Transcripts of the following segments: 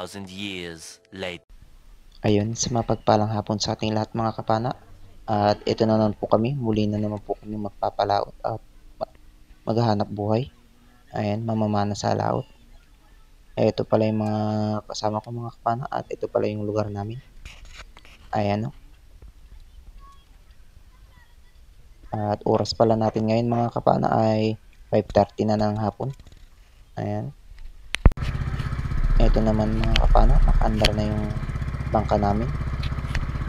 2,000 years later. Ayun, sa mapagpalang hapon sa ating lahat mga kapana. At ito na naman po kami, muli na naman po kami magpapalaot at maghahanap buhay. Ayan, mamamana sa laot. Ito pala yung mga kasama ko mga kapana at ito pala yung lugar namin. Ayan o. At oras pala natin ngayon mga kapana ay 5:30 na ng hapon. Ayan. Ito naman mga kapana, naka-andar na yung bangka namin.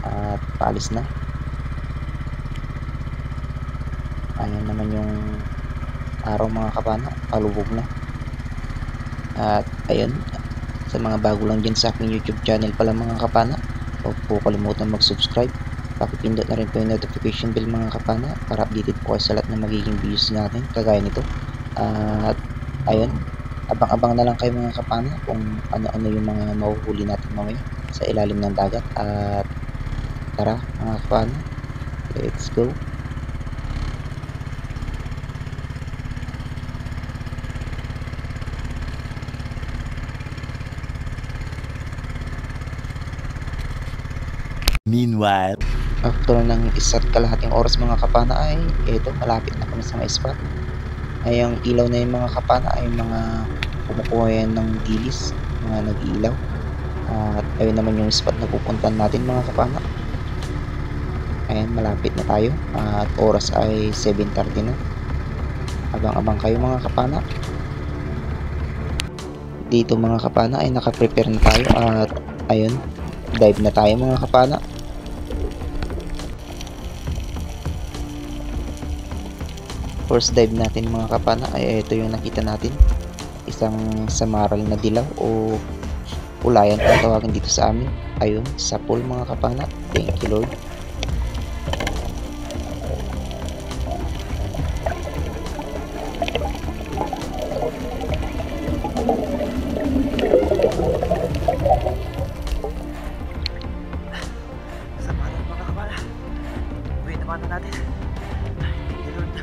At paalis na. Ayan naman yung araw mga kapana, palubog na. At ayun, sa mga bago lang dyan sa aking YouTube channel pala mga kapana, huwag po kalimutan mag-subscribe. Pakipindot na rin po yung notification bell mga kapana para updated po kayo sa lahat ng magiging videos natin kagaya nito. At ayun, abang-abang na lang kayo mga kapana kung ano-ano yung mga mahuhuli natin mamaya sa ilalim ng dagat. At tara mga kapana, let's go. Meanwhile, After ng isa't kalahating oras mga kapana ay ito, malapit na kami sa may spot. Ay ang ilaw na yung mga kapana ay mga kumukuha yan ng dilis, mga nag-iilaw. At ayun naman yung spot na pupuntan natin mga kapana. Ayan, malapit na tayo at oras ay 7:30 na. Abang-abang kayo mga kapana. Dito mga kapana ay naka-prepare na tayo at ayun, dive na tayo mga kapana. First dive natin mga kapana ay ito yung nakita natin, isang samaral na dilaw o ulayan kung tawagin dito sa amin. Ayun, sa pool mga kapana. Thank you Lord. Samaran mga kapala. Uwi naman na natin. Thank you Lord.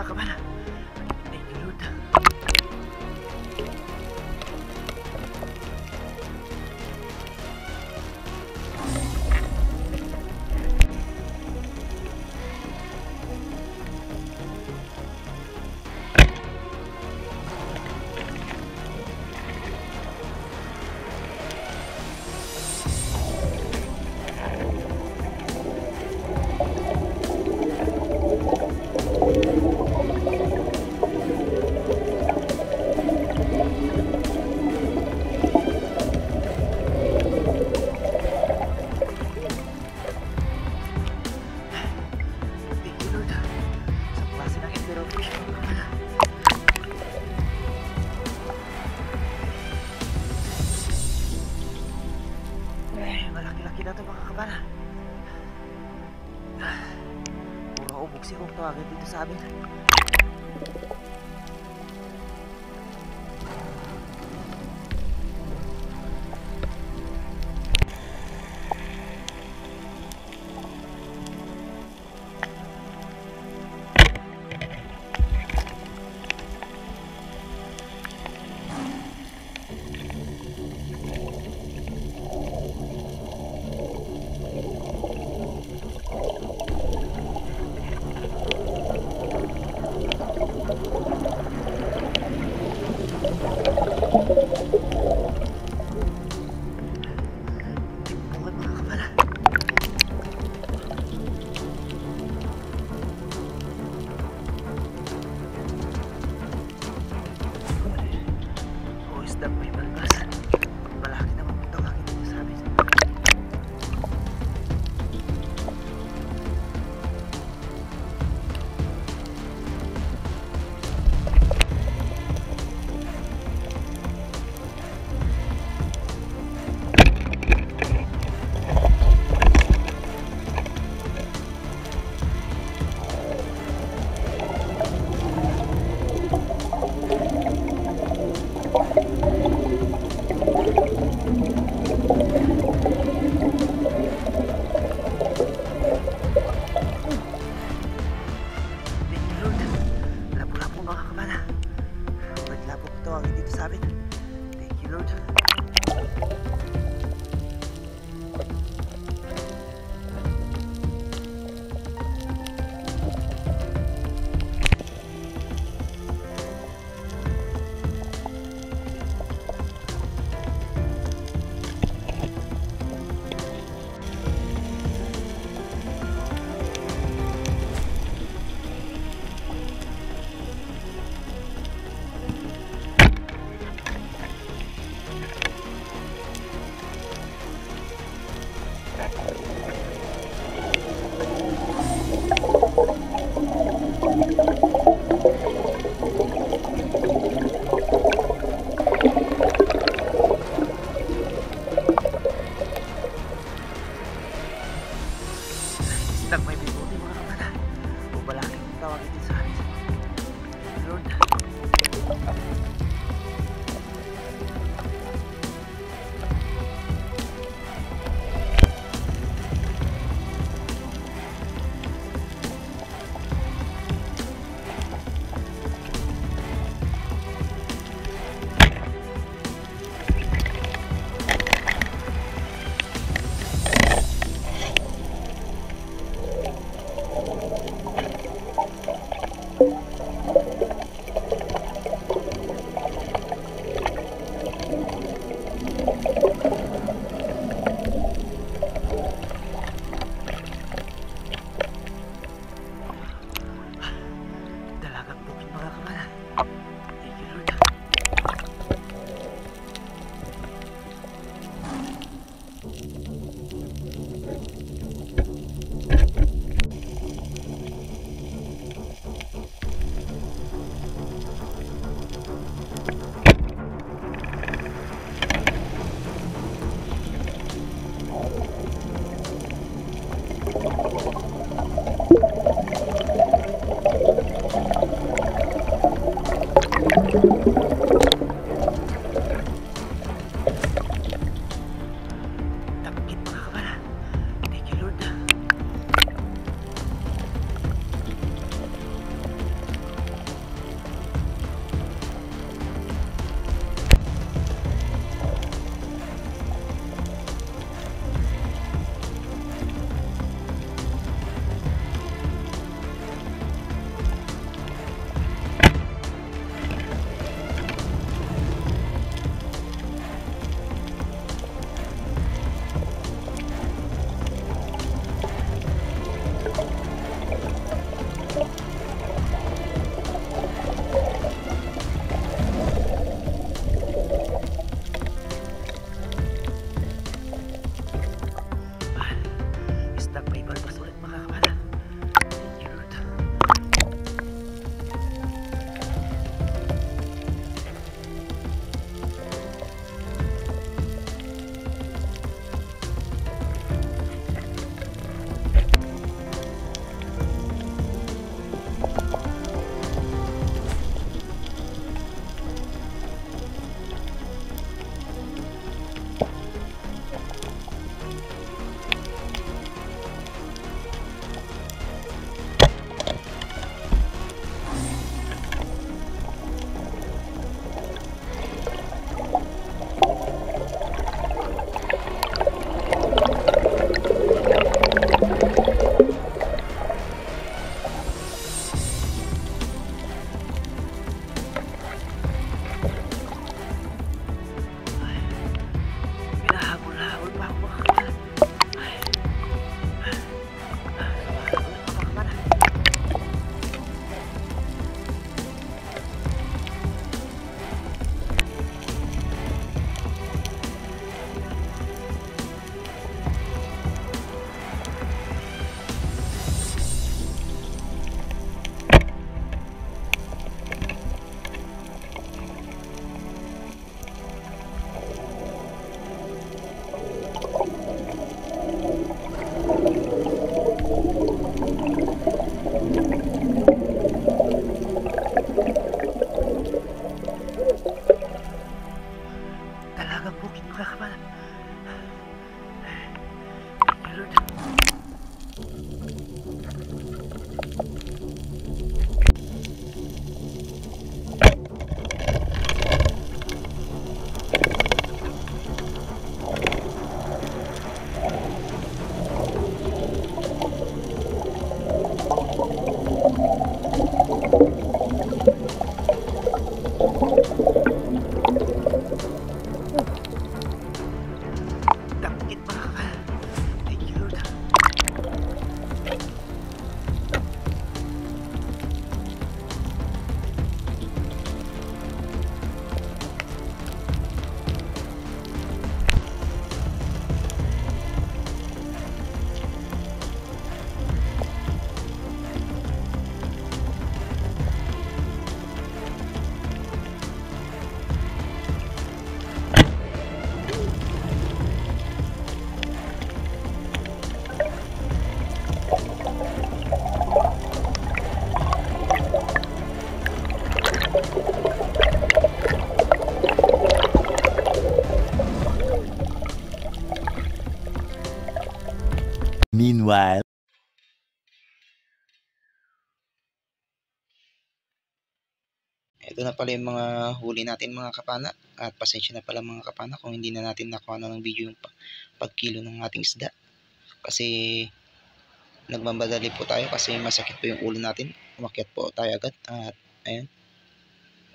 mga kabana. Thank you, Lord. Thank you, Lord. Sa klase ng interrogation, mga kabana. Malaki-laki na ito, mga kabana. Puro ubog si Kong tawagin dito sa amin. Okay, mga kabana. O isdang may balbas. Malaki naman kung tawagin dito sa amin. Thank you, Lord. Labo-labo, mga kabana. Huwag labo kung tawagin dito sa amin. Thank you, Lord. Isdang may bibuti, mga kabana. O malaki kung tawagin dito sa amin. Lord. Dalagang bukid, mga kabana. Thank you, Lord. Ito na pala yung mga huli natin mga kapana. At pasensya na pala mga kapana kung hindi na natin nakuha na ng video yung pagkilo ng ating isda. Kasi nagmamadali po tayo kasi masakit po yung ulo natin. Umakyat po tayo agad. At ayun.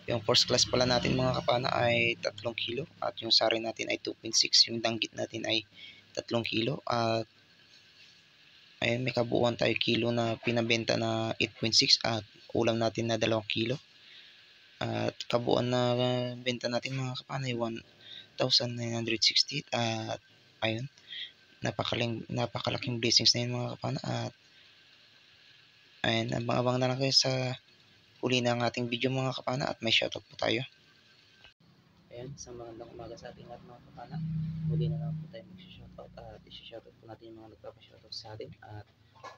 Yung first class pala natin mga kapana ay 3 kilo. At yung sari natin ay 2.6. Yung danggit natin ay 3 kilo. At ayun, may kabuuan tayo kilo na pinabenta na 8.6 at ulam natin na 2 kilo. At kabuuan na benta natin mga kapana ay 1,960 at ayun, napakalaking blessings na yun mga kapana. At ayun, abang-abang na lang kayo sa huli ng ating video mga kapana at may shoutout po tayo. Ayun, sa magandang umaga sa ating lahat mga kapana. Muli na lang po tayo mag-shoutout at i-shoutout po natin yung mga nagpapa-shoutout sa atin. At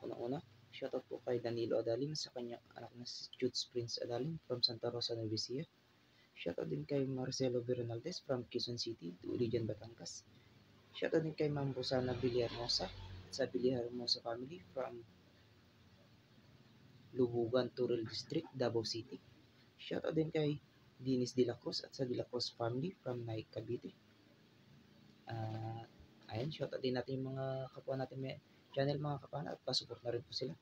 unang-una, shoutout po kay Danilo Adalim sa kanyang anak na si Judes Prince Adalim from Santa Rosa, Nueva Ecija. Shoutout din kay Marcelo Bernaldez from Quezon City, Iligan, Batangas. Shoutout din kay Ma'am Rosana Villahermosa sa Villahermosa family from Lubugan, Turil District, Davao City. Shoutout din kay Dinis De La Cruz at sa De La Cruz family from Naik, Cavite. Ayun, shoutout din natin yung mga kapwa natin may channel mga kapana at pasupport na rin po sila.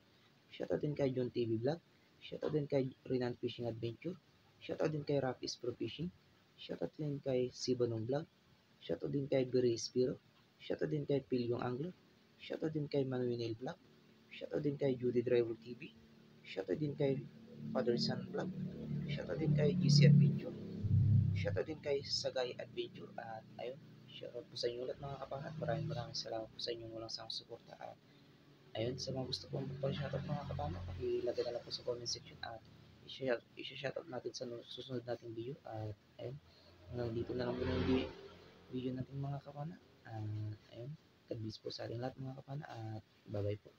Shoutout din kay John TV Vlog. Shoutout din kay Renan Fishing Adventure. Shoutout din kay Rapis Pro Fishing. Shoutout din kay Sibanong Vlog. Shoutout din kay Beri Spiro. Shoutout din kay Pilyong Angler. Shoutout din kay Manuel Vlog. Shoutout din kay Judy Driver TV. Shoutout din kay Father Son Vlog. Shoutout din kay GC Adventure. Shoutout din kay Sagay Adventure. At ayun, shoutout po sa inyo ulit mga kapangat. Maraming salamat po sa inyong walang sawang suporta. At ayun, sa mga gusto pong pag-shoutout mga kapangat, pakilagay na lang po sa comment section at i-shoutout natin sa susunod nating video. At ayun, dito na lang po yung video natin mga kapana. Ayun, God bless po sa ating lahat mga kapana at bye bye po.